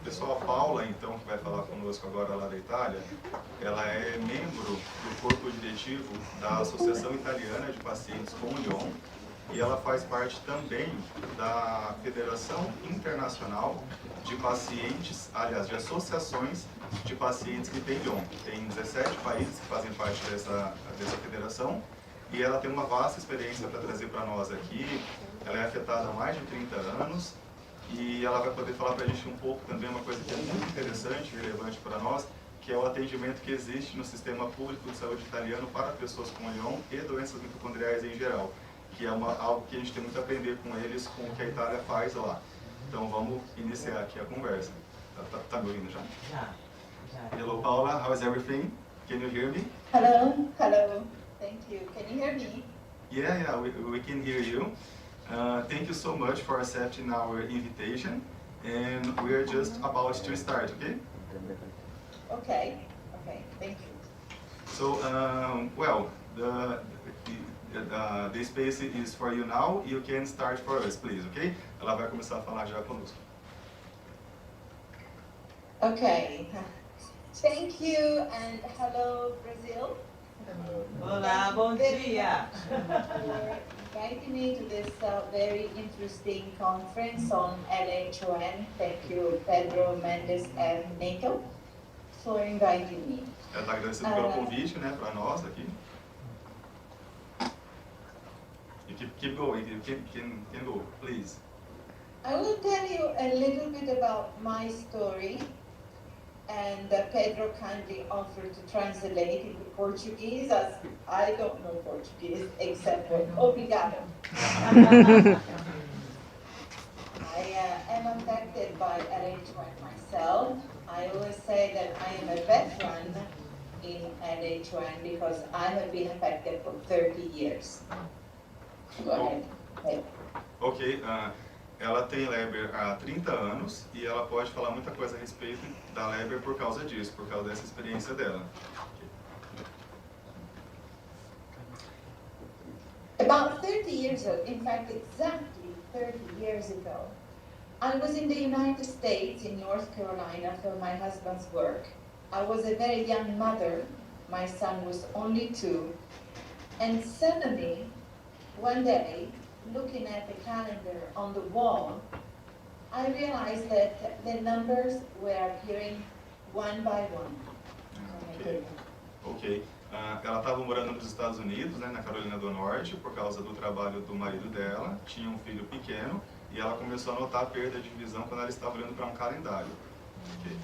Pessoal, a Paula, então, que vai falar conosco agora lá da Itália, ela é membro do corpo diretivo da Associação Italiana de Pacientes com LHON e ela faz parte também da Federação Internacional de Pacientes, aliás, de associações de pacientes que têm LHON. Tem 17 países que fazem parte dessa federação e ela tem uma vasta experiência para trazer para nós aqui. Ela é afetada há mais de 30 anos. E ela vai poder falar para a gente um pouco também, uma coisa que é muito interessante e relevante para nós, que é o atendimento que existe no sistema público de saúde italiano para pessoas com LHON e doenças mitocondriais em geral, que é algo que a gente tem muito a aprender com eles, com o que a Itália faz lá. Então vamos iniciar aqui a conversa. Tá me ouvindo já? Já. Hello Paula, how is everything? Can you hear me? Hello, thank you. Can you hear me? Yeah, we can hear you. Thank you so much for accepting our invitation, and we are just about to start, okay? Okay, thank you. So, well, the space is for you now. You can start for us, please, okay? Ela vai começar a falar já conosco. Okay, thank you and hello Brazil. Olá, bom dia. For inviting me to this very interesting conference on LHON. Thank you, Pedro, Mendes, and Nato, for inviting me. Ela está agradecendo pelo convite, né, para nós aqui. You keep going. You can go, please. I will tell you a little bit about my story, and Pedro kindly offered to translate into Portuguese, as I don't know Portuguese except for obrigado. I am affected by LHON myself. I always say that I am a veteran in LHON because I have been affected for 30 years. Go ahead. Ok, ela tem Leber há 30 anos e ela pode falar muita coisa a respeito da Leber por causa disso, por causa dessa experiência dela. About 30 years ago, in fact exactly 30 years ago, I was in the United States, in North Carolina, for my husband's work. I was a very young mother, my son was only 2, and suddenly, one day, looking at the calendar on the wall, I realized that the numbers were appearing one by one. Ok. Ela estava morando nos Estados Unidos, né, na Carolina do Norte, por causa do trabalho do marido dela, tinha um filho pequeno, e ela começou a notar a perda de visão quando ela estava olhando para um calendário. Okay.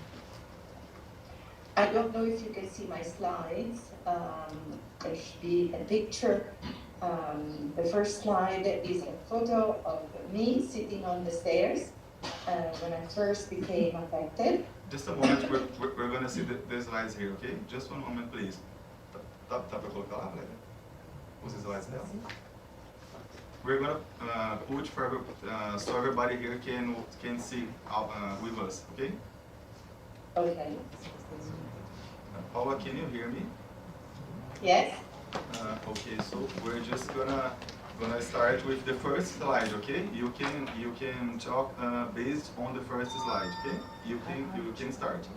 I don't know if you can see my slides. There should be a picture. The first slide is a photo of me sitting on the stairs when I first became affected. Just a moment, we're going to see the slides here, okay? Just one moment, please. Tá para colocar lá, Leber? Os slides dela? We're going to put for so everybody here can see with us, okay? Okay. Paula, can you hear me? Yes. Okay, so we're just gonna start with the first slide, okay? You can talk based on the first slide, okay? You can start.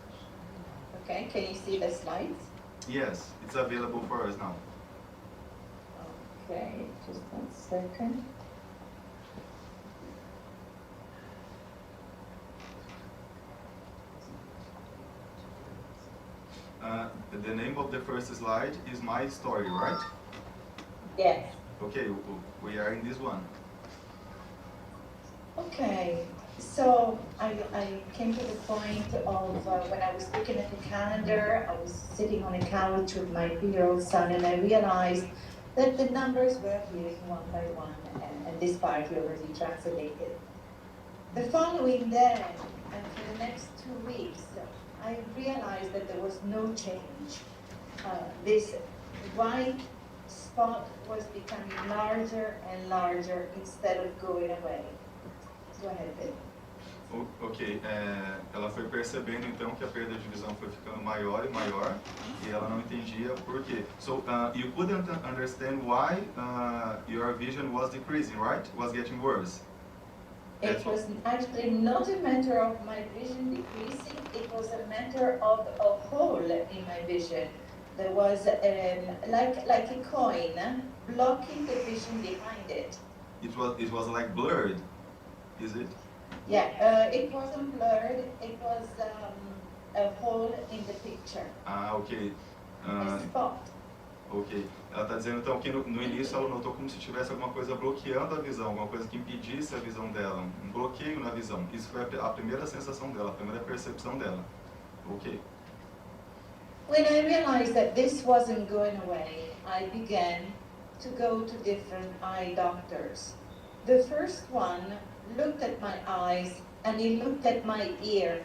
Okay. Can you see the slides? Yes, it's available for us now. Okay, just 1 second. The name of the first slide is My Story, right? Yes. Okay, we are in this one. Okay, so I came to the point of when I was looking at the calendar, I was sitting on a couch with my 3-year-old son, and I realized that the numbers were appearing one by one, and this part we already translated. The following day, and for the next 2 weeks, I realized that there was no change. This white spot was becoming larger and larger instead of going away. Go ahead, Pedro. Ok, ela foi percebendo então que a perda de visão foi ficando maior e maior e ela não entendia por quê. So you couldn't understand why your vision was decreasing, right? Was getting worse. It was actually not a matter of my vision decreasing. encounter of a hole in my vision. There was like a coin blocking the vision behind it. It was like blurred, is it? Yeah, it wasn't blurred. It was a hole in the picture. Ah, ok. A spot. Ok. Ela está dizendo então que no início ela notou como se tivesse alguma coisa bloqueando a visão, alguma coisa que impedisse a visão dela, um bloqueio na visão. Isso foi a primeira sensação dela, a primeira percepção dela. Ok. When I realized that this wasn't going away, I began to go to different eye doctors. The first one looked at my eyes and he looked at my ear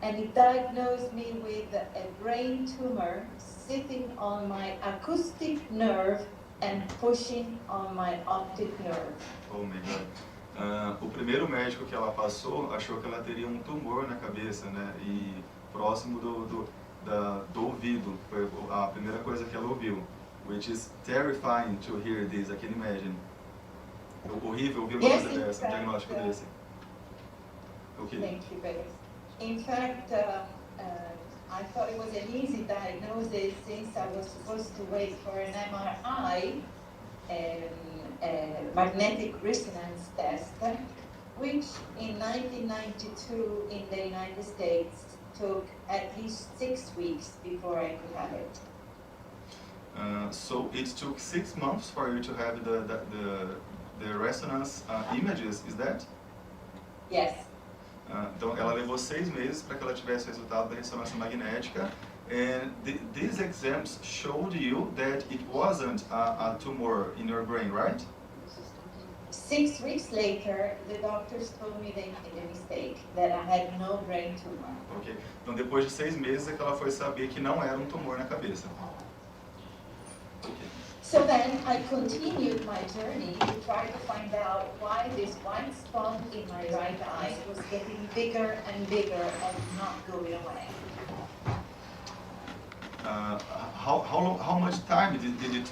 and he diagnosed me with a brain tumor sitting on my acoustic nerve and pushing on my optic nerve. Oh my God. O primeiro médico que ela passou achou que ela teria um tumor na cabeça, né? E próximo do ouvido. Foi a primeira coisa que ela ouviu. Which is terrifying to hear this, I can imagine. Horrível ouvir uma coisa dessa, um diagnóstico desse. Okay. Thank you, Betty. In fact, I thought it was an easy diagnosis since I was supposed to wait for an MRI, magnetic resonance test, which in 1992 in the United States took at least 6 weeks before I could have it. So it took 6 months for you to have the resonance images, is that? Yes. Então ela levou 6 meses para que ela tivesse o resultado da ressonância magnética. And these exams showed you that it wasn't a tumor in your brain, right? 6 weeks later, the doctors told me they made a mistake, that I had no brain tumor. Ok. Então depois de 6 meses é que ela foi saber que não era um tumor na cabeça. Okay. So then I continued my journey to try to find out why this white spot in my right eye was getting bigger and bigger and not going away. How much time did it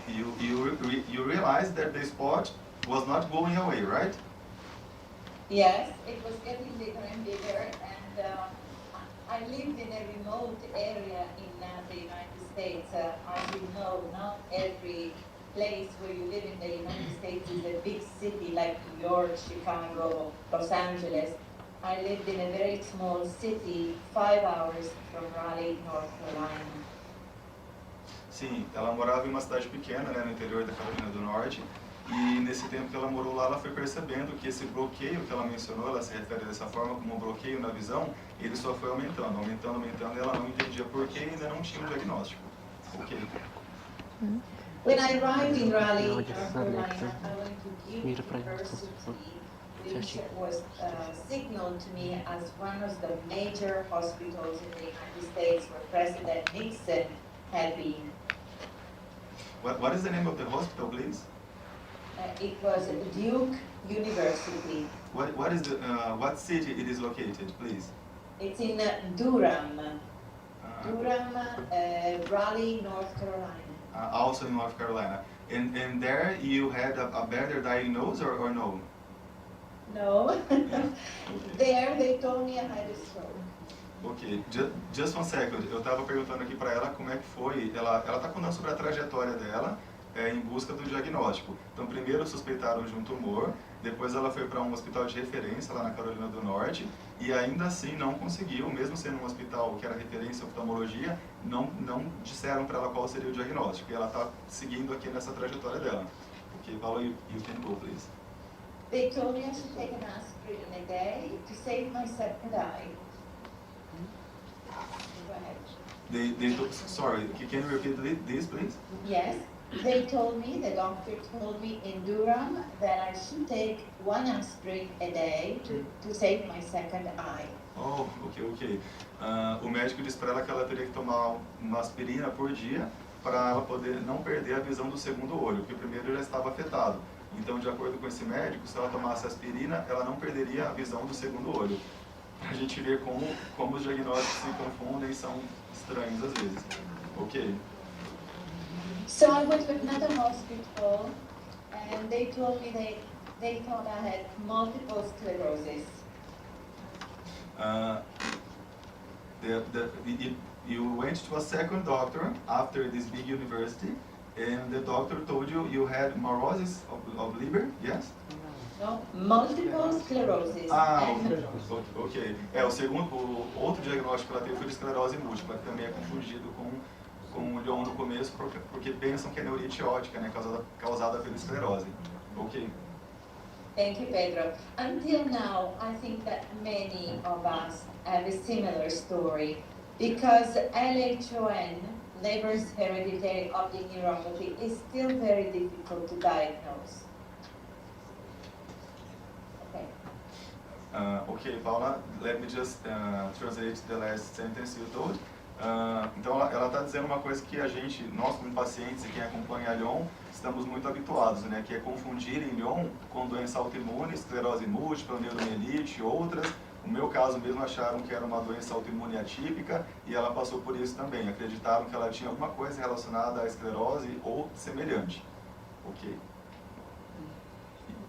you realized that the spot was not going away, right? Yes, it was getting bigger and bigger, and I lived in a remote area in the United States. As you know, not every place where you live in the United States is a big city like New York, Chicago, Los Angeles. I lived in a very small city, 5 hours from Raleigh, North Carolina. Sim, ela morava em uma cidade pequena, né, no interior da Carolina do Norte, e nesse tempo que ela morou lá, ela foi percebendo que esse bloqueio que ela mencionou, ela se refere dessa forma como um bloqueio na visão, ele só foi aumentando, e ela não entendia por que e ainda não tinha um diagnóstico. Ok. When I arrived in Raleigh, North Carolina, I went to Duke University, which was signaled to me as one of the major hospitals in the United States where President Nixon had been. What is the name of the hospital, please? It was Duke University. What city it is located, please? It's in Durham. Durham, Raleigh, North Carolina. Also in North Carolina. And there you had a better diagnosis or no? No. Okay. There they told me I had a stroke. Ok, just one second. Eu estava perguntando aqui para ela como é que foi. Ela está contando sobre a trajetória dela em busca do diagnóstico. Então, primeiro suspeitaram de um tumor, depois ela foi para um hospital de referência lá na Carolina do Norte e ainda assim não conseguiu, mesmo sendo um hospital que era referência em oftalmologia, não disseram para ela qual seria o diagnóstico. E ela está seguindo aqui nessa trajetória dela. Ok, Paula, you can go, please. They told me I should take an aspirin a day to save my second eye. Go ahead. Sorry, can you repeat this, please? Yes, they told me, the doctor told me in Durham that I should take 1 aspirin a day to save my second eye. Oh, ok. O médico disse para ela que ela teria que tomar uma aspirina por dia para ela poder não perder a visão do segundo olho, porque o primeiro já estava afetado. Então, de acordo com esse médico, se ela tomasse aspirina, ela não perderia a visão do segundo olho. Para a gente ver como os diagnósticos se confundem e são estranhos às vezes. Ok. So I went to another hospital and they told me they thought I had multiple sclerosis. You went to a second doctor after this big university, and the doctor told you you had neurosis of Leber, yes? No, multiple sclerosis. Ok. O outro diagnóstico que ela teve foi de esclerose múltipla, que também é confundido com o LHON no começo, porque pensam que é neurite óptica, né, causada pela esclerose. Ok. Thank you, Pedro. Until now, I think that many of us have a similar story because LHON, Leber's hereditary optic neuropathy, is still very difficult to diagnose. Okay. Ok, Paula, let me just translate the last sentence you told. Então ela está dizendo uma coisa que nós como pacientes e quem acompanha a LHON, estamos muito habituados, né, que é confundirem LHON com doença autoimune, esclerose múltipla, neuromielite e outras. No meu caso mesmo acharam que era uma doença autoimune atípica e ela passou por isso também. Acreditaram que ela tinha alguma coisa relacionada à esclerose ou semelhante. Ok.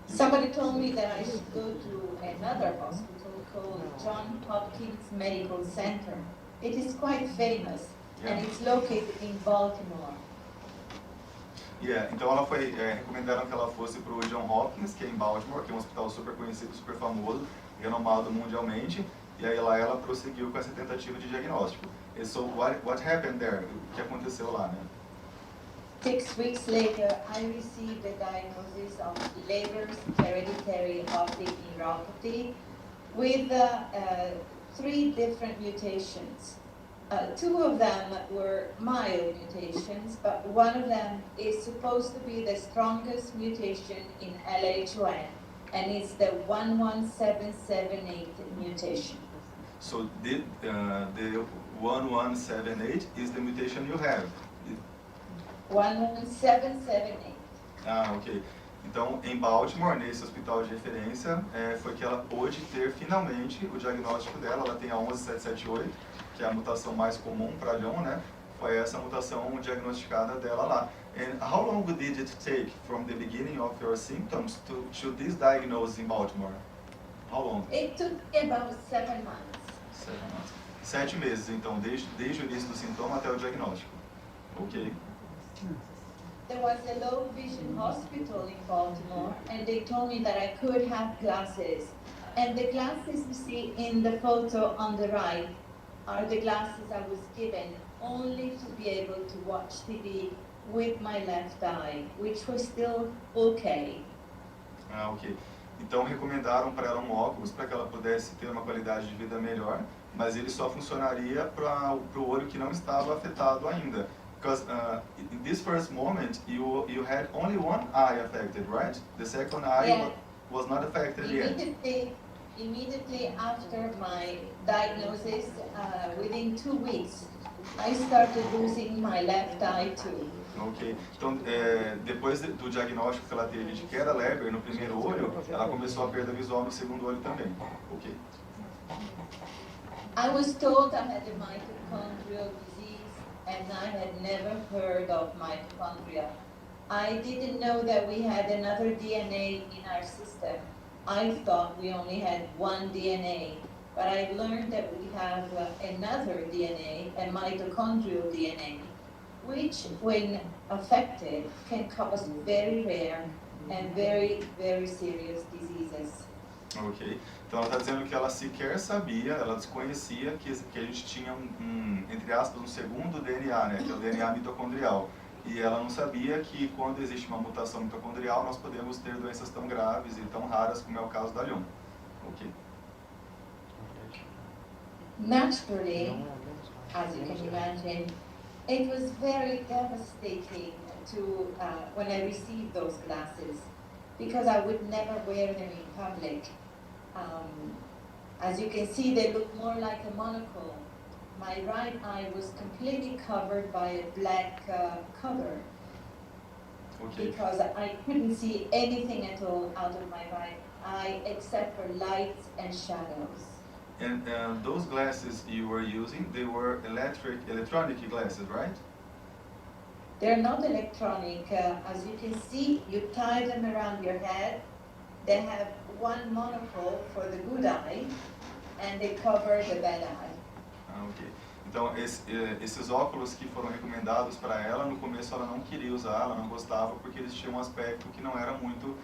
Somebody told me that I should go to another hospital called Johns Hopkins Medical Center. It is quite famous, and it's located in Baltimore. Então recomendaram que ela fosse para o Johns Hopkins, que é em Baltimore, que é um hospital super conhecido, super famoso, renomado mundialmente, e aí lá ela prosseguiu com essa tentativa de diagnóstico. So what happened there? O que aconteceu lá, né? 6 weeks later, I received the diagnosis of Leber's hereditary optic neuropathy with 3 different mutations. 2 of them were mild mutations, but one of them is supposed to be the strongest mutation in LHON, and it's the 11778 mutation. So the 1178 is the mutation you have. 11778. Ok. Então, em Baltimore, nesse hospital de referência, foi que ela pôde ter finalmente o diagnóstico dela. Ela tem a 11778, que é a mutação mais comum para LHON, né? Foi essa mutação diagnosticada dela lá. And how long did it take from the beginning of your symptoms to this diagnosis in Baltimore? How long? It took about 7 months. 7 months. 7 meses, então, desde o início do sintoma até o diagnóstico. Ok. There was a low vision hospital in Baltimore, and they told me that I could have glasses. And the glasses you see in the photo on the right are the glasses I was given only to be able to watch TV with my left eye, which was still okay. Ok. Então recomendaram para ela um óculos para que ela pudesse ter uma qualidade de vida melhor, mas ele só funcionaria para o olho que não estava afetado ainda. Because in this first moment, you had only one eye affected, right? The second eye was not affected yet. Immediately after my diagnosis, within 2 weeks, I started losing my left eye too. Ok. Então, depois do diagnóstico que ela teve de que era Leber no primeiro olho, ela começou a perda visual no segundo olho também. Ok. I was told I had a mitochondrial disease, and I had never heard of mitochondria. I didn't know that we had another DNA in our system. I thought we only had one DNA, but I learned that we have another DNA, a mitochondrial DNA, which, when affected, can cause very rare and very, very serious diseases. Ok. Então ela está dizendo que ela sequer sabia, ela desconhecia que a gente tinha entre aspas, um segundo DNA, né, que é o DNA mitocondrial. E ela não sabia que quando existe uma mutação mitocondrial, nós podemos ter doenças tão graves e tão raras como é o caso da LHON. Ok. Naturally, as you can imagine, it was very devastating to when I received those glasses, because I would never wear them in public. As you can see, they look more like a monocle. My right eye was completely covered by a black cover, because I couldn't see anything at all out of my right eye except for lights and shadows. And those glasses you were using, they were electronic glasses, right? They're not electronic. As you can see, you tie them around your head. They have one monocle for the good eye, and they cover the bad eye. Ok. Então, esses óculos que foram recomendados para ela, no começo ela não queria usar, ela não gostava, porque eles tinham um aspecto que não era muito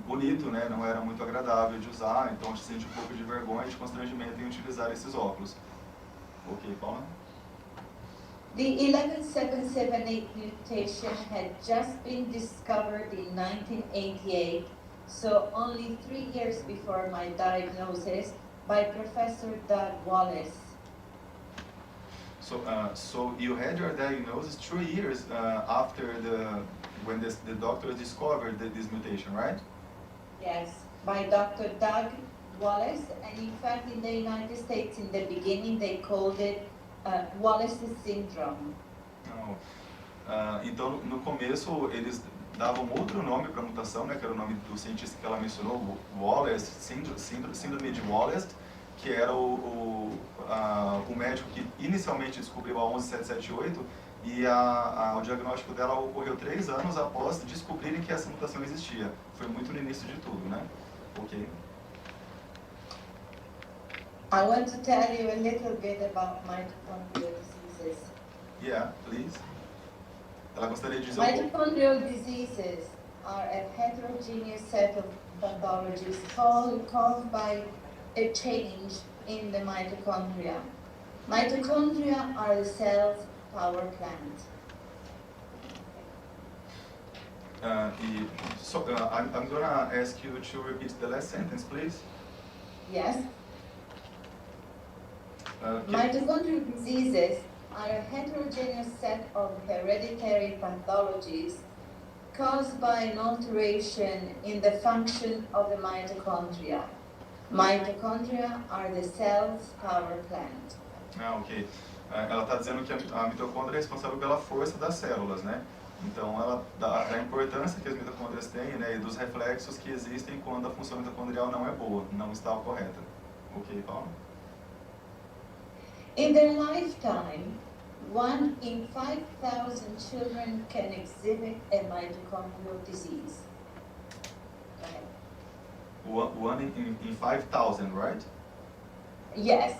bonito, né? Não era muito agradável de usar, então a gente sente um pouco de vergonha e de constrangimento em utilizar esses óculos. Ok, Paula? The 11778 mutation had just been discovered in 1988, so only 3 years before my diagnosis by Professor Doug Wallace. So you had your diagnosis 3 years after when the doctors discovered this mutation, right? Yes, by Dr. Doug Wallace, and in fact in the United States in the beginning they called it Wallace's syndrome. Então no começo eles davam outro nome para a mutação, né, que era o nome do cientista que ela mencionou, Wallace, síndrome de Wallace, que era o médico que inicialmente descobriu a 11778, e o diagnóstico dela ocorreu 3 anos após descobrirem que essa mutação existia. Foi muito no início de tudo, né? Ok. I want to tell you a little bit about mitochondrial diseases. Yeah, please. Ela gostaria de dizer Mitochondrial diseases are a heterogeneous set of pathologies caused by a change in the mitochondria. Mitochondria are the cell's power plant. I'm going to ask you to repeat the last sentence, please. Yes. Mitochondrial diseases are a heterogeneous set of hereditary pathologies caused by an alteration in the function of the mitochondria. Mitochondria are the cell's power plant. Ok. Ela está dizendo que a mitocôndria é responsável pela força das células, né? Então ela dá a importância que as mitocôndrias têm, né, e dos reflexos que existem quando a função mitocondrial não é boa, não está correta. Ok, Paula? In their lifetime, 1 in 5,000 children can exhibit a mitochondrial disease. One in 5,000, right? Yes,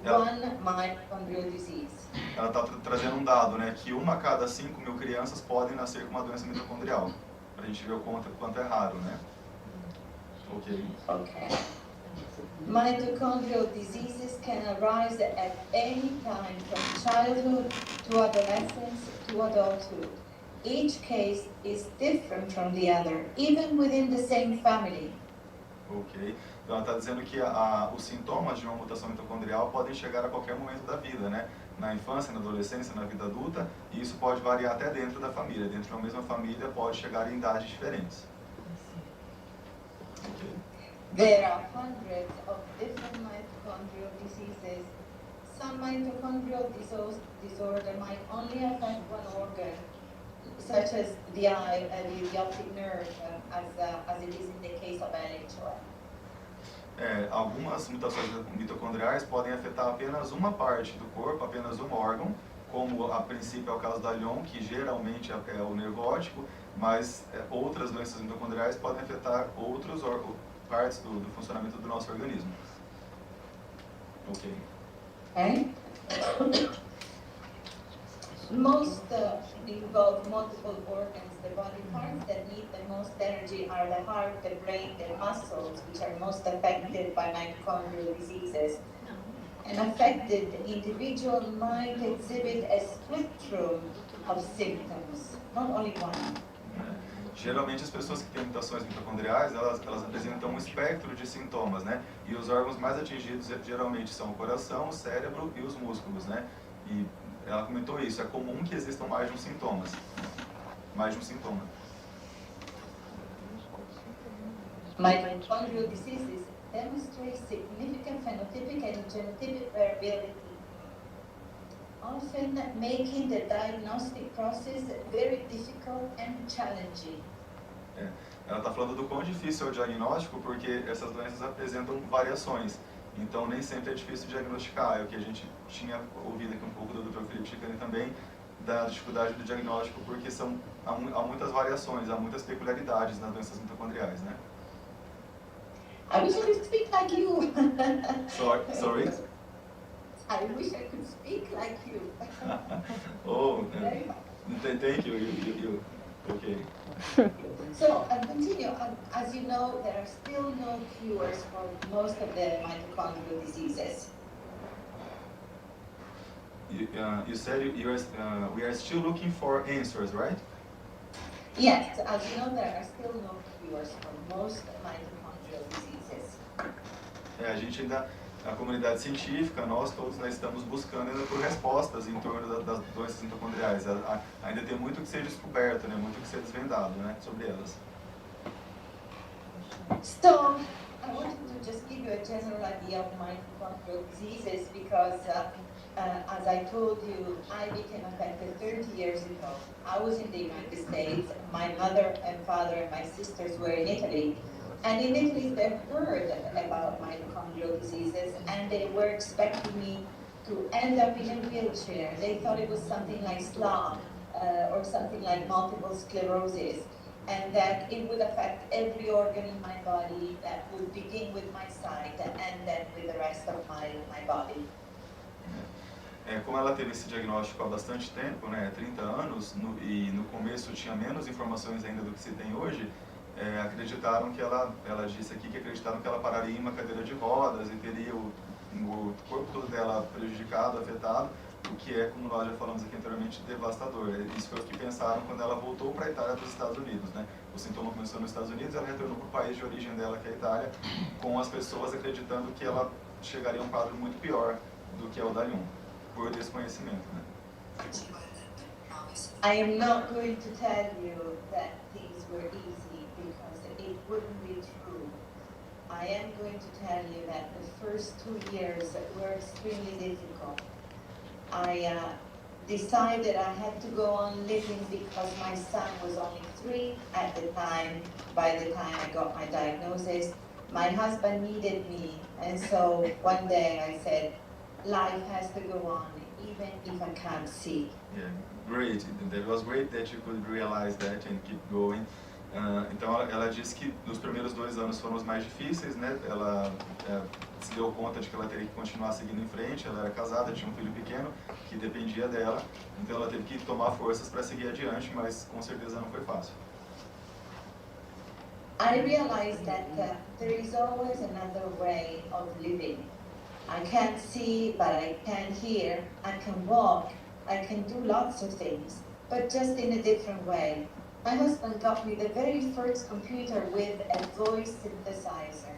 one mitochondrial disease. Ela está trazendo dado, né, que 1 a cada 5.000 crianças podem nascer com uma doença mitocondrial. Para a gente ver o quanto é raro, né? Ok. Okay. Mitochondrial diseases can arise at any time from childhood to adolescence to adulthood. Each case is different from the other, even within the same family. Ok. Então ela está dizendo que os sintomas de uma mutação mitocondrial podem chegar a qualquer momento da vida, né? Na infância, na adolescência, na vida adulta, e isso pode variar até dentro da família. Dentro de uma mesma família pode chegar em idades diferentes. Okay. There are hundreds of different mitochondrial diseases. Some mitochondrial disorder might only affect one organ, such as the eye and the optic nerve, as it is in the case of LHON. Algumas mutações mitocondriais podem afetar apenas uma parte do corpo, apenas um órgão, como a princípio é o caso da LHON, que geralmente é o nervo óptico, mas outras doenças mitocondriais podem afetar outras partes do funcionamento do nosso organismo. Ok. Okay. Most involve multiple organs. The body parts that need the most energy are the heart, the brain, the muscles, which are most affected by mitochondrial diseases. An affected individual might exhibit a spectrum of symptoms, not only one. Geralmente as pessoas que têm mutações mitocondriais, elas apresentam um espectro de sintomas, né? E os órgãos mais atingidos geralmente são o coração, o cérebro e os músculos, né? E ela comentou isso, é comum que existam mais de um sintoma. Mitochondrial diseases demonstrate significant phenotypic and genotypic variability, often making the diagnostic process very difficult and challenging. Ela está falando do quão difícil é o diagnóstico, porque essas doenças apresentam variações. Então, nem sempre é difícil diagnosticar. É o que a gente tinha ouvido aqui um pouco do Dr. Felipe Chicani também, da dificuldade do diagnóstico, porque há muitas variações, há muitas peculiaridades nas doenças mitocondriais, né? I wish I could speak like you. Sorry? I wish I could speak like you. Oh, Very much. thank you. You. Okay. So, I'll continue. As you know, there are still no cures for most of the mitochondrial diseases. You said we are still looking for answers, right? Yes, as you know, there are still no cures for most mitochondrial diseases. A gente ainda, a comunidade científica, nós todos estamos buscando ainda por respostas em torno das doenças mitocondriais. Ainda tem muito que ser descoberto, né? Muito que ser desvendado, né? Sobre elas. So, I wanted to just give you a general idea of mitochondrial diseases because, as I told you, I became affected 30 years ago. I was in the United States. My mother and father and my sisters were in Italy. And in Italy, they heard about mitochondrial diseases, and they were expecting me to end up in a wheelchair. They thought it was something like SLA or something like multiple sclerosis, and that it would affect every organ in my body, that would begin with my sight and then with the rest of my body. Como ela teve esse diagnóstico há bastante tempo, né, 30 anos, e no começo tinha menos informações ainda do que se tem hoje, acreditaram que ela disse aqui que acreditaram que ela pararia em uma cadeira de rodas e teria o corpo todo dela prejudicado, afetado, o que é, como nós já falamos aqui anteriormente, devastador. Isso foi o que pensaram quando ela voltou para a Itália dos Estados Unidos, né? O sintoma começou nos Estados Unidos, ela retornou para o país de origem dela, que é a Itália, com as pessoas acreditando que ela chegaria a um quadro muito pior do que é o da LHON, por desconhecimento, né? I am not going to tell you that things were easy, because it wouldn't be true. I am going to tell you that the first 2 years were extremely difficult. I decided I had to go on living because my son was only 3 at the time. By the time I got my diagnosis, my husband needed me, and so one day I said, life has to go on, even if I can't see. Yeah, great. That was great that you could realize that and keep going. Então ela disse que nos primeiros 2 anos foram os mais difíceis, né? Ela se deu conta de que ela teria que continuar seguindo em frente. Ela era casada, tinha um filho pequeno que dependia dela, então ela teve que tomar forças para seguir adiante, mas com certeza não foi fácil. I realized that there is always another way of living. I can't see, but I can hear. I can walk. I can do lots of things, but just in a different way. My husband got me the very first computer with a voice synthesizer.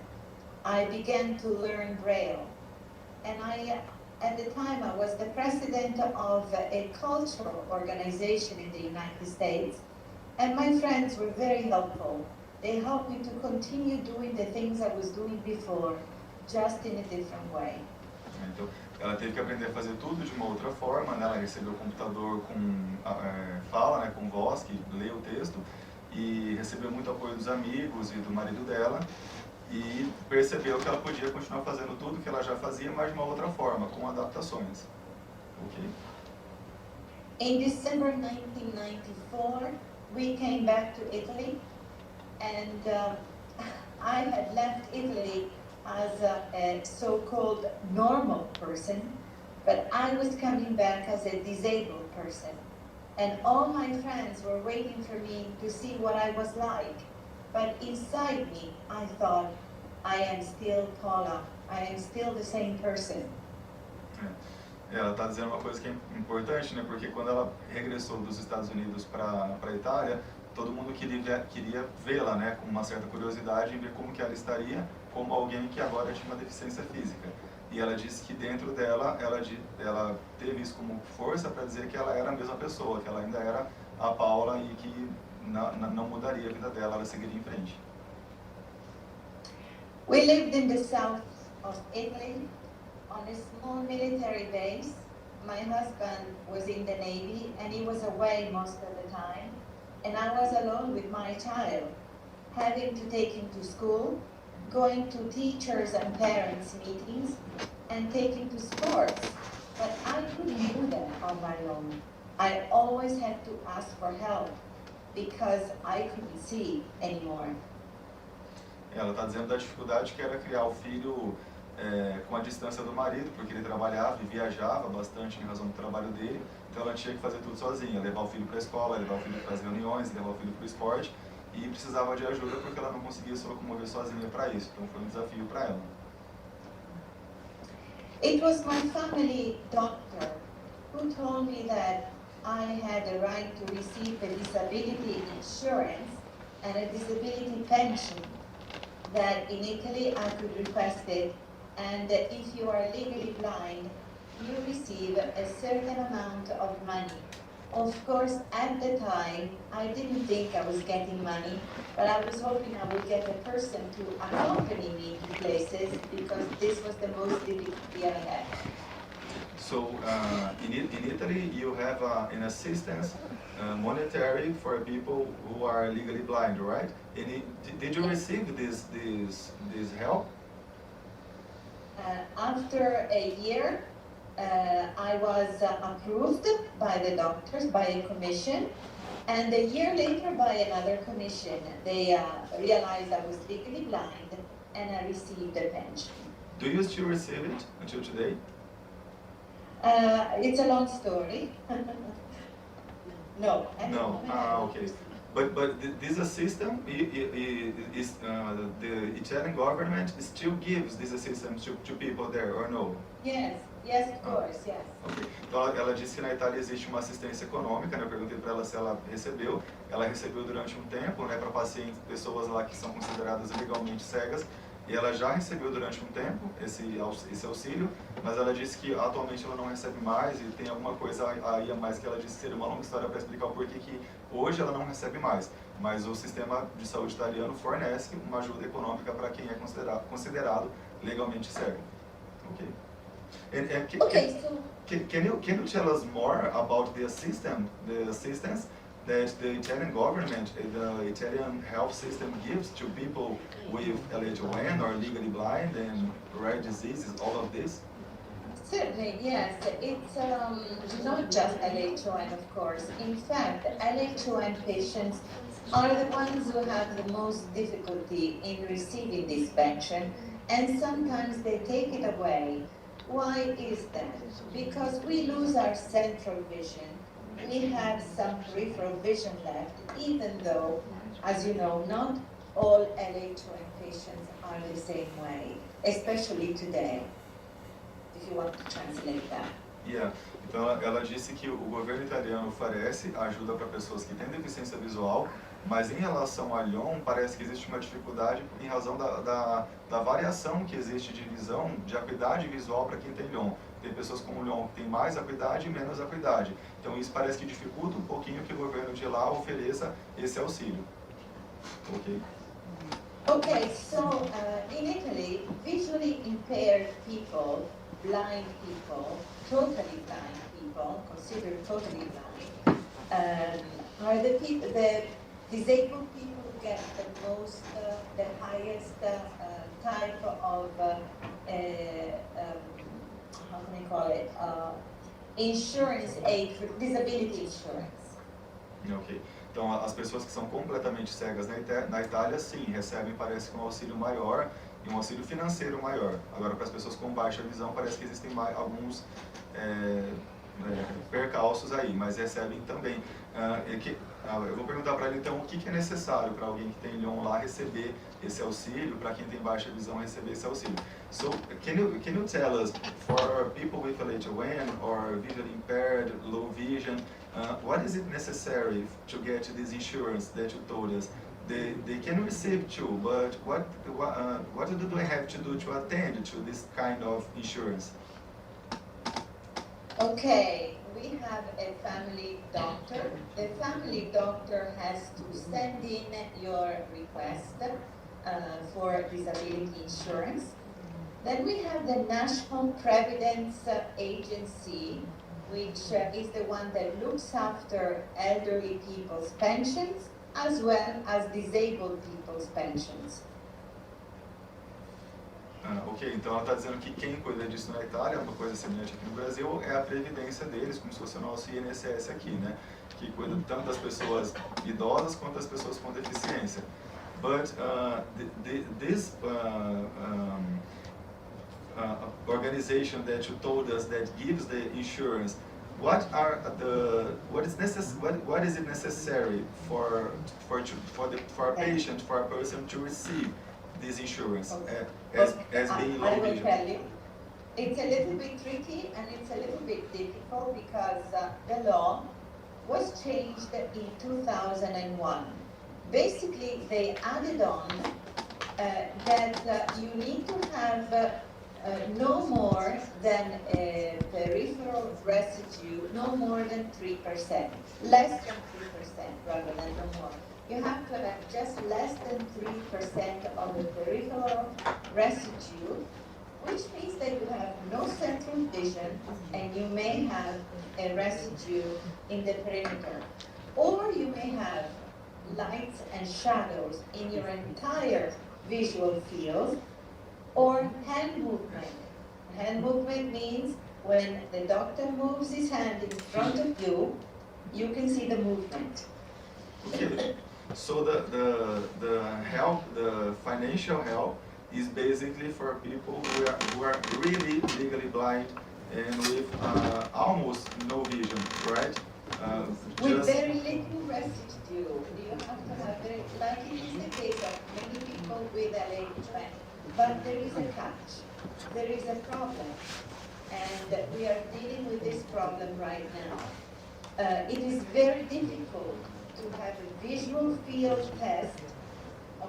I began to learn Braille. And at the time, I was the president of a cultural organization in the United States. And my friends were very helpful. They helped me to continue doing the things I was doing before, just in a different way. Então, ela teve que aprender a fazer tudo de uma outra forma, né? Ela recebeu o computador com fala, né? Com voz, que lê o texto, e recebeu muito apoio dos amigos e do marido dela, e percebeu que ela podia continuar fazendo tudo que ela já fazia, mas de uma outra forma, com adaptações. Ok? In December 1994, we came back to Italy, and I had left Italy as a so-called normal person, but I was coming back as a disabled person. And all my friends were waiting for me to see what I was like. But inside me, I thought, I am still Paula. I am still the same person. Ela está dizendo uma coisa que é importante, né? Porque quando ela regressou dos Estados Unidos para a Itália, todo mundo queria vê-la, né? Com uma certa curiosidade em ver como que ela estaria, como alguém que agora tinha uma deficiência física. E ela disse que dentro dela, ela teve isso como força para dizer que ela era a mesma pessoa, que ela ainda era a Paula e que não mudaria a vida dela, ela seguiria em frente. We lived in the south of Italy on a small military base. My husband was in the Navy and he was away most of the time. And I was alone with my child, having to take him to school, going to teachers and parents meetings, and take him to sports. But I couldn't do that on my own. I always had to ask for help because I couldn't see anymore. Ela está dizendo da dificuldade que era criar o filho com a distância do marido, porque ele trabalhava e viajava bastante em razão do trabalho dele, então ela tinha que fazer tudo sozinha, levar o filho para a escola, levar o filho para as reuniões, levar o filho para o esporte, e precisava de ajuda porque ela não conseguia se locomover sozinha para isso, então foi um desafio para ela. It was my family doctor who told me that I had the right to receive a disability insurance and a disability pension, that in Italy I could request it, and that if you are legally blind, you receive a certain amount of money. Of course, at the time, I didn't think I was getting money, but I was hoping I would get a person to accompany me to places, because this was the most difficulty I had. So in Italy, you have an assistance monetary for people who are legally blind, right? And did you receive this help? After a year, I was approved by the doctors, by a commission, and a year later by another commission. They realized I was legally blind, and I received a pension. Do you still receive it until today? It's a long story. No. No. Okay. But this system is the Italian government still gives this assistance to people there, or no? Yes, of course, yes. Okay. Então ela disse que na Itália existe uma assistência econômica, né? Eu perguntei para ela se ela recebeu. Ela recebeu durante um tempo, né, para pacientes, pessoas lá que são consideradas legalmente cegas. E ela já recebeu durante um tempo esse auxílio, mas ela disse que atualmente ela não recebe mais e tem alguma coisa aí a mais que ela disse que seria uma longa história para explicar o porquê que hoje ela não recebe mais. Mas o sistema de saúde italiano fornece uma ajuda econômica para quem é considerado legalmente cego. Ok? Can you tell us more about the assistance that the Italian government, the Italian health system gives to people with LHON or legally blind and rare diseases, all of this? Certainly, yes. It's not just LHON, of course. In fact, LHON patients are the ones who have the most difficulty in receiving this pension, and sometimes they take it away. Why is that? Because we lose our central vision. We have some peripheral vision left, even though, as you know, not all LHON patients are the same way, especially today, if you want to translate that. Yeah. Então ela disse que o governo italiano oferece ajuda para pessoas que têm deficiência visual, mas em relação a LHON parece que existe uma dificuldade em razão da variação que existe de visão, de acuidade visual para quem tem LHON. Tem pessoas com LHON que tem mais acuidade e menos acuidade. Então isso parece que dificulta um pouquinho que o governo de lá ofereça esse auxílio. Ok? Okay, so in Italy, visually impaired people, blind people, totally blind people, considered totally blind, are the disabled people who get the highest type of, how can I call it, insurance aid, disability insurance. Ok. Então, as pessoas que são completamente cegas na Itália, sim, recebem, parece, um auxílio maior e um auxílio financeiro maior. Agora, para as pessoas com baixa visão, parece que existem alguns percalços aí, mas recebem também. Eu vou perguntar para ele, então, o que é necessário para alguém que tem LHON lá receber esse auxílio, para quem tem baixa visão receber esse auxílio. So, can you tell us, for people with LHON or visually impaired, low vision, what is it necessary to get this insurance that you told us? They can receive too, but what do they have to do to attend to this kind of insurance? Okay, we have a family doctor. The family doctor has to send in your request for disability insurance. Then we have the National Providence Agency, which is the one that looks after elderly people's pensions as well as disabled people's pensions. Ok, então ela está dizendo que quem cuida disso na Itália, uma coisa semelhante aqui no Brasil, é a previdência deles, como se fosse o nosso INSS aqui, né? Que cuida tanto das pessoas idosas quanto das pessoas com deficiência. But organization that you told us that gives the insurance, what is it necessary for a patient, for a person to receive this insurance as being low I will vision? tell you. It's a little bit tricky and it's a little bit difficult because the law was changed in 2001. Basically, they added on that you need to have no more than a peripheral residue, no more than 3%, less than 3% rather than no more. You have to have just less than 3% of the peripheral residue, which means that you have no central vision and you may have a residue in the perimeter. Or you may have lights and shadows in your entire visual field, or hand movement. Hand movement means when the doctor moves his hand in front of you, you can see the movement. Okay. So the help, the financial help, is basically for people who are really legally blind and with almost no vision, right? With very little residue, you have to have very, like it is the case of many people with LHON. But there is a catch. There is a problem, and we are dealing with this problem right now. It is very difficult to have a visual field test.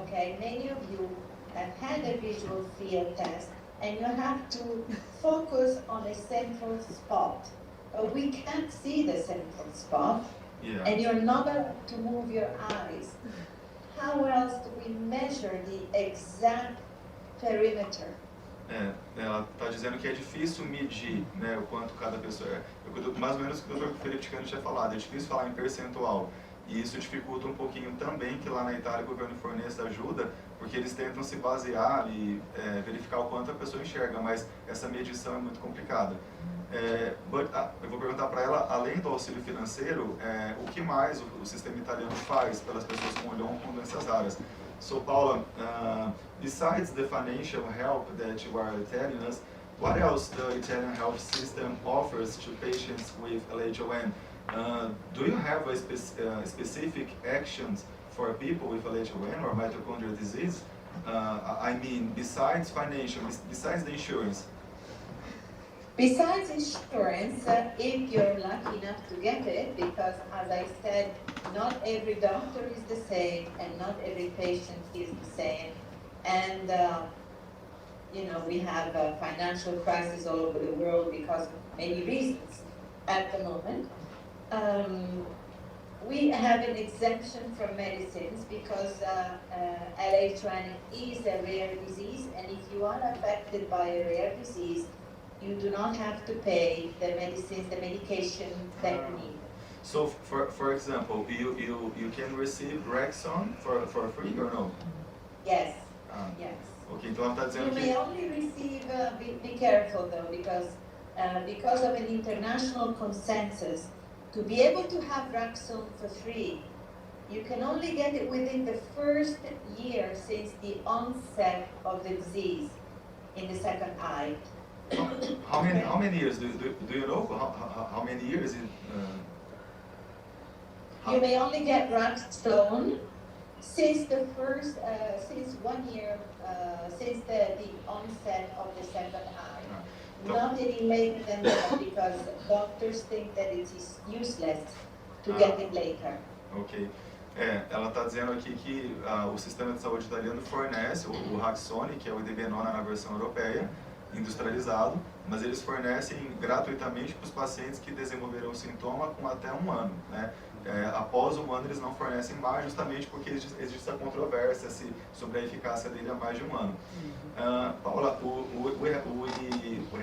Okay, many of you have had a visual field test, and you have to focus on a central spot. But we can't see the central spot, and you're not allowed to move your eyes. How else do we measure the exact perimeter? Ela está dizendo que é difícil medir, né, o quanto cada pessoa é. Mais ou menos o que o Dr. Felipe Ticani tinha falado, é difícil falar em percentual. E isso dificulta um pouquinho também que lá na Itália o governo fornece ajuda, porque eles tentam se basear e verificar o quanto a pessoa enxerga, mas essa medição é muito complicada. Eu vou perguntar para ela, além do auxílio financeiro, o que mais o sistema italiano faz pelas pessoas com LHON com doenças raras? So Paula, besides the financial help that you are telling us, what else the Italian health system offers to patients with LHON? Do you have a specific actions for people with LHON or mitochondrial disease? I mean, besides financial, besides the insurance. Besides insurance, if you're lucky enough to get it, because as I said, not every doctor is the same and not every patient is the same. And, you know, we have a financial crisis all over the world because of many reasons at the moment. We have an exemption from medicines because LHON is a rare disease, and if you are affected by a rare disease, you do not have to pay the medicines, the medication that you need. So, for example, you can receive Rexon for free or no? Yes. Yes. Okay, então ela está dizendo You may only receive, be careful though, because of an international consensus, to be able to have Rexon for free, you can only get it within the first year since the onset of the disease in the second eye. How many years? Do you know how many years? You may only get Rexon since the first, since 1 year, since the onset of the second eye. Not any later than that, because doctors think that it is useless to get it later. Ok. Ela está dizendo aqui que o sistema de saúde italiano fornece o Raxone, que é o idebenona na versão europeia, industrializado, mas eles fornecem gratuitamente para os pacientes que desenvolveram o sintoma com até 1 ano, né? Após 1 ano eles não fornecem mais, justamente porque existe essa controvérsia sobre a eficácia dele há mais de 1 ano. Paula, we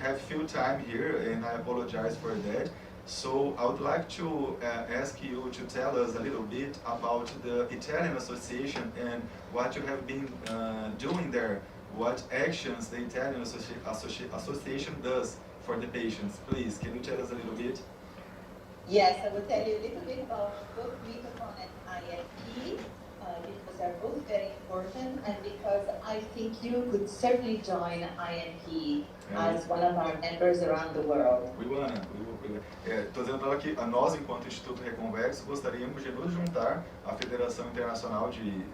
have few time here and I apologize for that. So I would like to ask you to tell us a little bit about the Italian Association and what you have been doing there. What actions the Italian Association does for the patients. Please, can you tell us a little bit? Yes, I will tell you a little bit about both mitochondrial and IFP. because they're both very important, and because I think you could certainly join INP as one of our members around the world. Estou dizendo para ela que nós, enquanto Instituto Reconvexo, gostaríamos de nos juntar à Federação Internacional de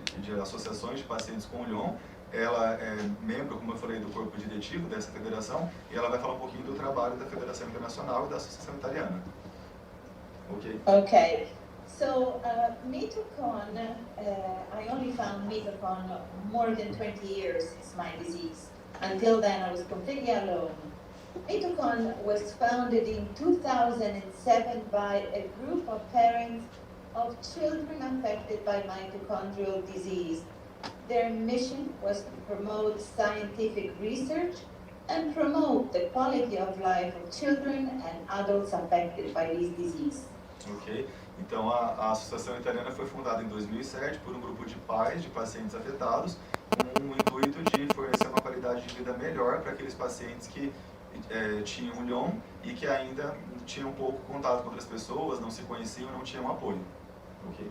Associações de Pacientes com LHON. Ela é membro, como eu falei, do corpo diretivo dessa federação, e ela vai falar um pouquinho do trabalho da Federação Internacional e da Associação Italiana. Ok? Okay. So, mitochondria, I only found mitochondria more than 20 years since my disease. Until then, I was completely alone. Mitochondria was founded in 2007 by a group of parents of children affected by mitochondrial disease. Their mission was to promote scientific research and promote the quality of life of children and adults affected by this disease. Ok, então a Associação Italiana foi fundada em 2007 por um grupo de pais de pacientes afetados, com o intuito de fornecer uma qualidade de vida melhor para aqueles pacientes que tinham LHON e que ainda tinham pouco contato com outras pessoas, não se conheciam, não tinham apoio. Ok.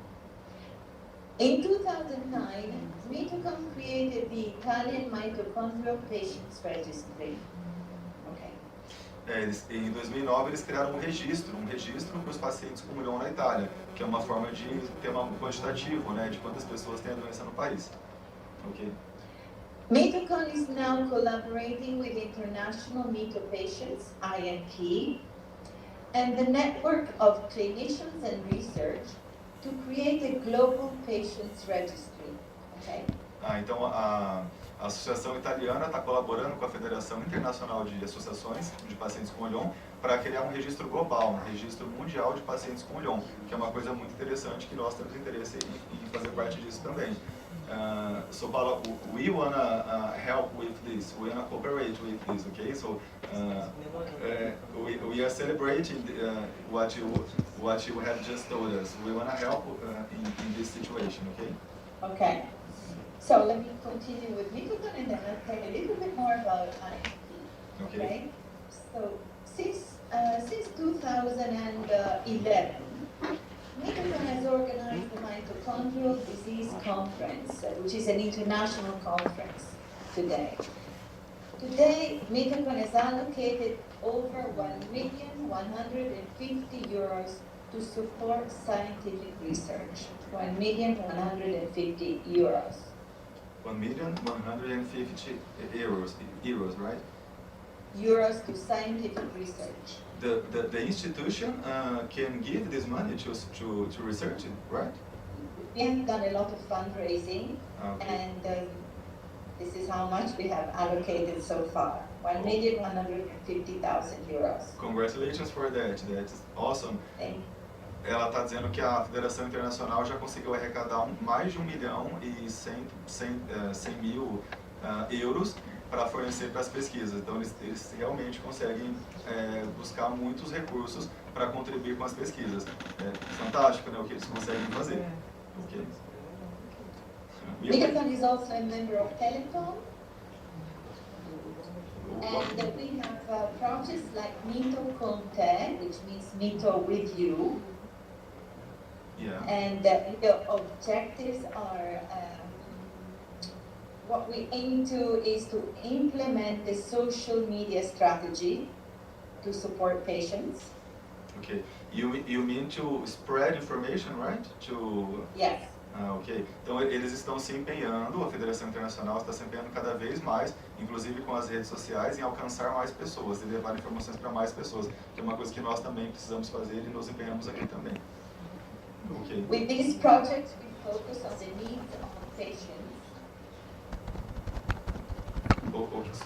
In 2009, Mitochondria created the Italian Mitochondrial Patients Registry. Em 2009 eles criaram um registro para os pacientes com LHON na Itália, que é uma forma de ter um quantitativo, né, de quantas pessoas têm a doença no país. Okay. Mitochondria is now collaborating with International Mito Patients, INP, and the network of clinicians and research to create a global patients registry. Okay. Então a Associação Italiana está colaborando com a Federação Internacional de Associações de Pacientes com LHON para criar um registro global, um registro mundial de pacientes com LHON, que é uma coisa muito interessante que nós temos interesse em fazer parte disso também. So Paula, we wanna help with this. We wanna cooperate with this. Okay, so we are celebrating what you have just told us. We wanna help in this situation. Okay. Okay. So let me continue with mitochondria and then I'll tell you a little bit more about INP. Okay. So since 2011. Mitochondria has organized the Mitochondrial Disease Conference, which is an international conference today. Today, Mitochondria has allocated over €1,150,000 to support scientific research. €1,150,000. €1,150,000, right? Euros to scientific research. The institution can give this money to research, right? We have done a lot of fundraising, and this is how much we have allocated so far: €1,150,000. Congratulations for that. That's awesome. Ela está dizendo que a Federação Internacional já conseguiu arrecadar mais de €1.100.000 para fornecer para as pesquisas. Então eles realmente conseguem buscar muitos recursos para contribuir com as pesquisas. É fantástico, né, o que eles conseguem fazer. Okay. Mitochondria is also a member of LHON, and we have projects like Mito con te, which means Mito with you. Yeah. And the objectives are, what we aim to is to implement the social media strategy to support patients. Okay. You mean to spread information, right? Yes. Ok. Então eles estão se empenhando, a Federação Internacional está se empenhando cada vez mais, inclusive com as redes sociais, em alcançar mais pessoas e levar informações para mais pessoas, que é uma coisa que nós também precisamos fazer e nos empenhamos aqui também. Okay. With these projects, we focus on the needs of patients.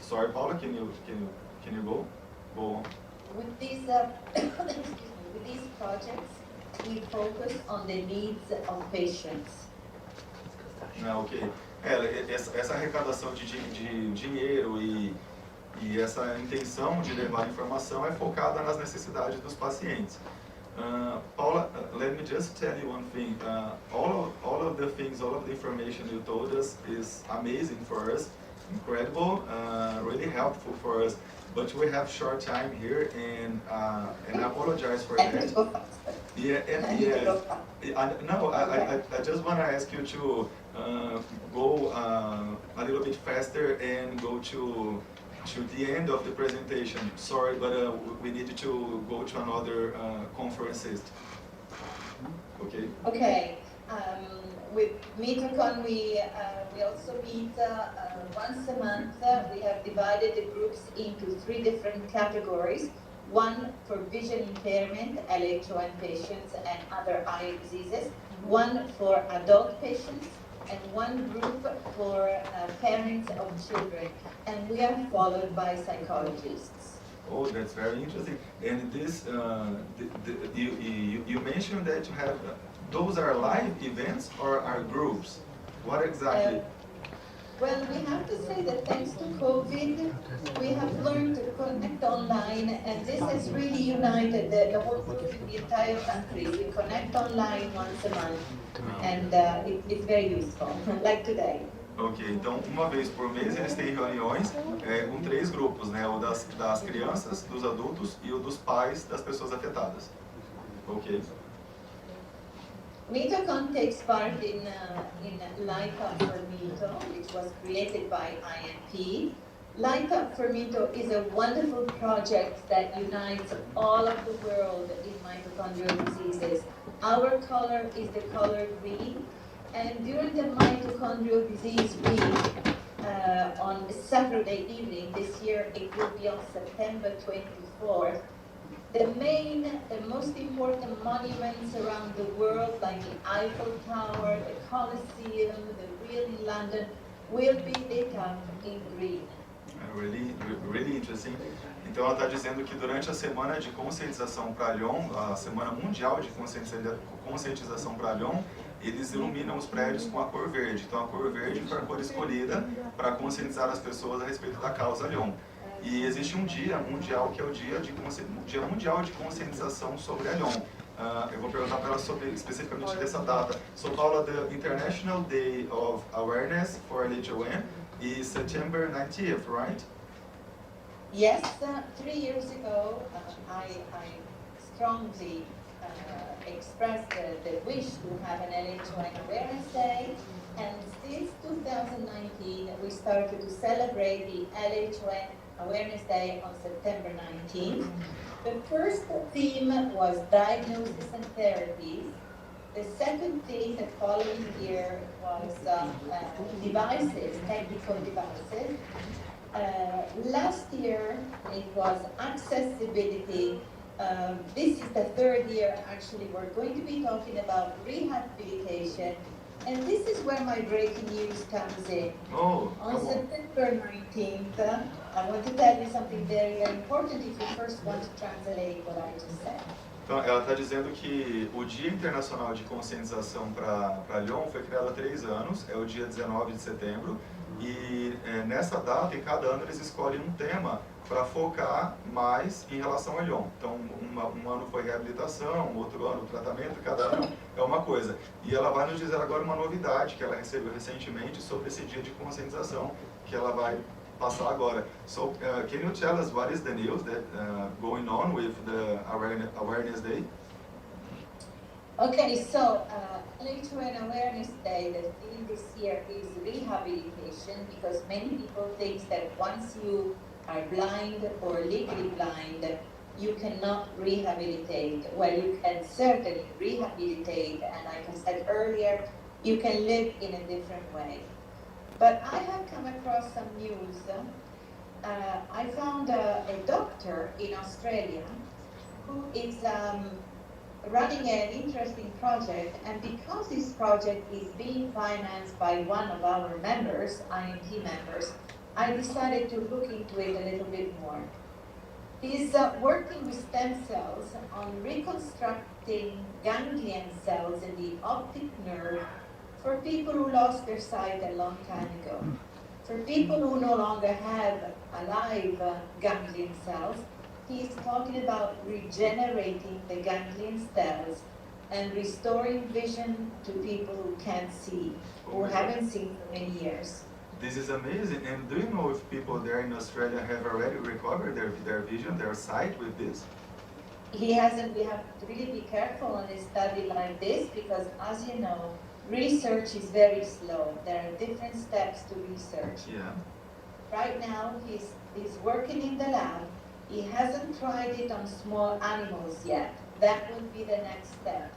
Sorry, Paula, can you go on? With these with these projects, we focus on the needs of patients. Ok. Essa arrecadação de dinheiro e essa intenção de levar informação é focada nas necessidades dos pacientes. Paula, let me just tell you one thing. All of the information you told us is amazing for us, incredible, really helpful for us. but we have short time here, and I apologize for that. Yeah, I just want to ask you to go a little bit faster and go to the end of the presentation. Sorry, but we need to go to another conferences. Okay. Okay. With MeetCon, we also meet once a month. We have divided the groups into 3 different categories. One for vision impairment, LHON patients and other eye diseases. One for adult patients, and one group for parents of children. And we are followed by psychologists. Oh, that's very interesting. And this, you mentioned that you have, those are live events or are groups? What exactly? Well, we have to say that thanks to COVID, we have learned to connect online, and this has really united the whole group in the entire country. We connect online once a month, and it's very useful, like today. Ok, então uma vez por mês eles têm reuniões com 3 grupos, né? O das crianças, dos adultos e o dos pais das pessoas afetadas. Ok. MeetCon takes part in Light Up for Mito, which was created by INP. Light Up for Mito is a wonderful project that unites all of the world in mitochondrial diseases. Our color is the color green, and during the mitochondrial disease week on Saturday evening this year, it will be on September 24th. The most important monuments around the world, like the Eiffel Tower, the Colosseum, the Wheel in London, will be lit up in green. Really interesting. Então ela está dizendo que durante a semana de conscientização para LHON, a semana mundial de conscientização para LHON, eles iluminam os prédios com a cor verde. Então a cor verde foi a cor escolhida para conscientizar as pessoas a respeito da causa LHON. E existe um dia mundial que é o dia mundial de conscientização sobre a LHON. Eu vou perguntar para ela sobre especificamente dessa data. So Paula, the International Day of Awareness for LHON is September 19th, right? Yes, 3 years ago, I strongly expressed the wish to have an LHON Awareness Day, and since 2019 we started to celebrate the LHON Awareness Day on September 19th. The first theme was diagnosis and therapies. The second theme the following year was devices, technical devices. Last year it was accessibility. This is the 3rd year actually. We're going to be talking about rehabilitation. And this is where my breaking news comes in. Oh, on September 19th, I want to tell you something very, very important if you first want to translate what I just said. Então, ela está dizendo que o Dia Internacional de Conscientização para LHON foi criado há 3 anos, é o dia 19 de setembro, e nessa data, em cada ano, eles escolhem um tema para focar mais em relação ao LHON. Então, um ano foi reabilitação, outro ano tratamento, cada ano é uma coisa. E ela vai nos dizer agora uma novidade que ela recebeu recentemente sobre esse dia de conscientização, que ela vai passar agora. So, can you tell us what is the news that going on with the Awareness Day? Okay, so LHON Awareness Day, the theme this year is rehabilitation, because many people think that once you are blind or legally blind, you cannot rehabilitate. Well, you can certainly rehabilitate, and like I said earlier, you can live in a different way. But I have come across some news. I found a doctor in Australia who is running an interesting project, and because this project is being financed by one of our members, INT members, I decided to look into it a little bit more. He's working with stem cells on reconstructing ganglion cells in the optic nerve for people who lost their sight a long time ago. For people who no longer have alive ganglion cells, he's talking about regenerating the ganglion cells and restoring vision to people who can't see, who haven't seen for many years. This is amazing. And do you know if people there in Australia have already recovered their vision, their sight with this? He hasn't. We have to really be careful on a study like this because, as you know, research is very slow. There are different steps to research. Yeah. Right now, he's working in the lab. He hasn't tried it on small animals yet. That will be the next step.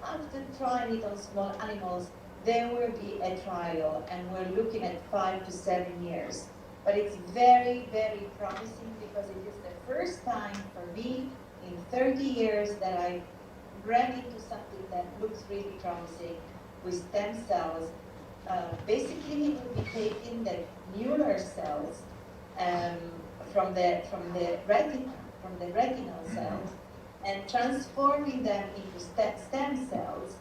After trying it on small animals, there will be a trial, and we're looking at 5 to 7 years. But it's very, very promising because it is the first time for me in 30 years that I ran into something that looks really promising with stem cells. Basically, he will be taking the neural cells from the retinal cells and transforming them into stem cells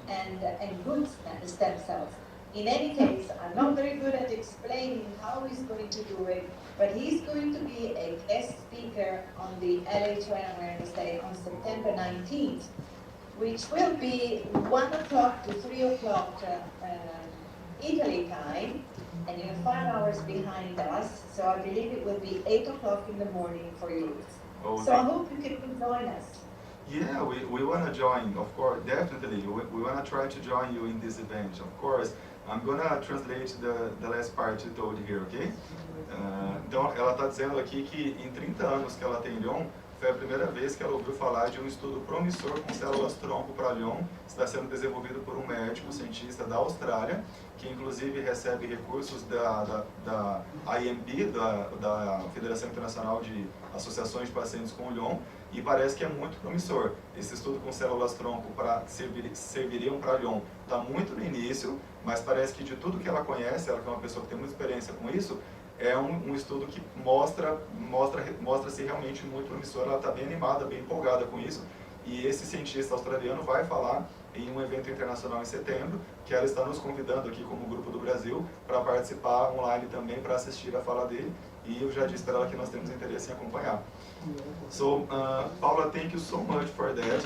and good stem cells. In any case, I'm not very good at explaining how he's going to do it, but he's going to be a guest speaker on the LHON Awareness Day on September 19th, which will be 1 o'clock to 3 o'clock Italy time, and you're 5 hours behind us, so I believe it will be 8 o'clock in the morning for you. Oh, so I hope you can join us. Yeah, we want to join, of course, definitely. We want to try to join you in this event, of course. I'm going to translate the last part you told here, okay? Então, ela está dizendo aqui que em 30 anos que ela tem LHON, foi a primeira vez que ela ouviu falar de um estudo promissor com células-tronco para LHON, que está sendo desenvolvido por um médico, cientista da Austrália, que inclusive recebe recursos da IMP, da Federação Internacional de Associações de Pacientes com LHON, e parece que é muito promissor. Esse estudo com células-tronco serviriam para LHON está muito no início, mas parece que de tudo que ela conhece, ela que é uma pessoa que tem muita experiência com isso, é um estudo que mostra-se realmente muito promissor. Ela está bem animada, bem empolgada com isso, e esse cientista australiano vai falar em um evento internacional em setembro, que ela está nos convidando aqui como Grupo do Brasil para participar online também, para assistir a fala dele, e eu já disse para ela que nós temos interesse em acompanhar. So, Paula, thank you so much for that.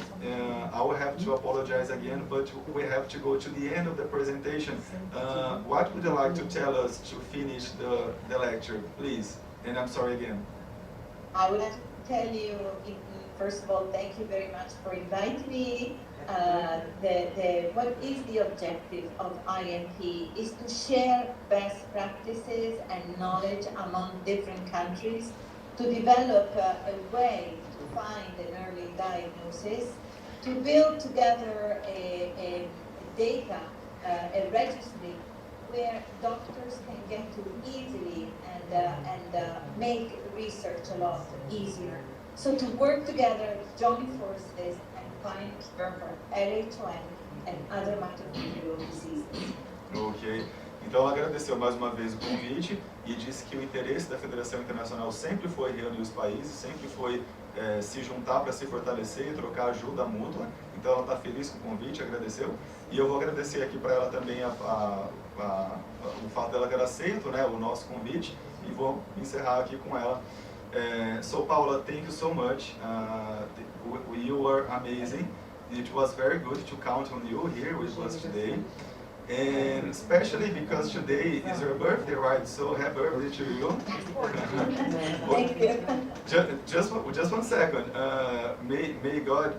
I will have to apologize again, but we have to go to the end of the presentation. What would you like to tell us to finish the lecture, please? And I'm sorry again. I would like to tell you, first of all, thank you very much for inviting me. What is the objective of IMP is to share best practices and knowledge among different countries, to develop a way to find an early diagnosis, to build together a data, a registry where doctors can get to easily and make research a lot easier. So to work together, join forces, and find a cure for LHON and other mitochondrial diseases. Ok. Então ela agradeceu mais uma vez o convite e disse que o interesse da Federação Internacional sempre foi reunir os países, sempre foi se juntar para se fortalecer e trocar ajuda mútua. Então ela está feliz com o convite, agradeceu. E eu vou agradecer aqui para ela também o fato dela ter aceito, né, o nosso convite, e vou encerrar aqui com ela. So Paula, thank you so much. You were amazing. It was very good to count on you here with us today. And especially because today is your birthday, right? So happy birthday to you. Thank you. Just 1 second. May God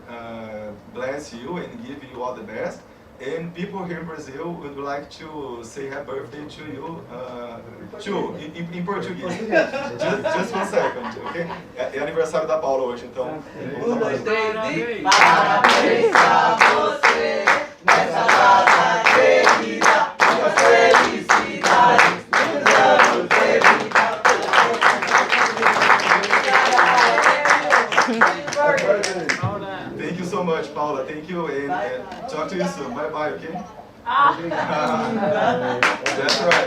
bless you and give you all the best. And people here in Brazil would like to say happy birthday to you too, in Portuguese. Just 1 second, ok? É aniversário da Paula hoje, então. 1, 2, 3 e parabéns pra você nessa data querida, muitas felicidades, muitos anos de vida. Thank you so much, Paula. Thank you, and talk to you soon. Bye bye, okay? That's right.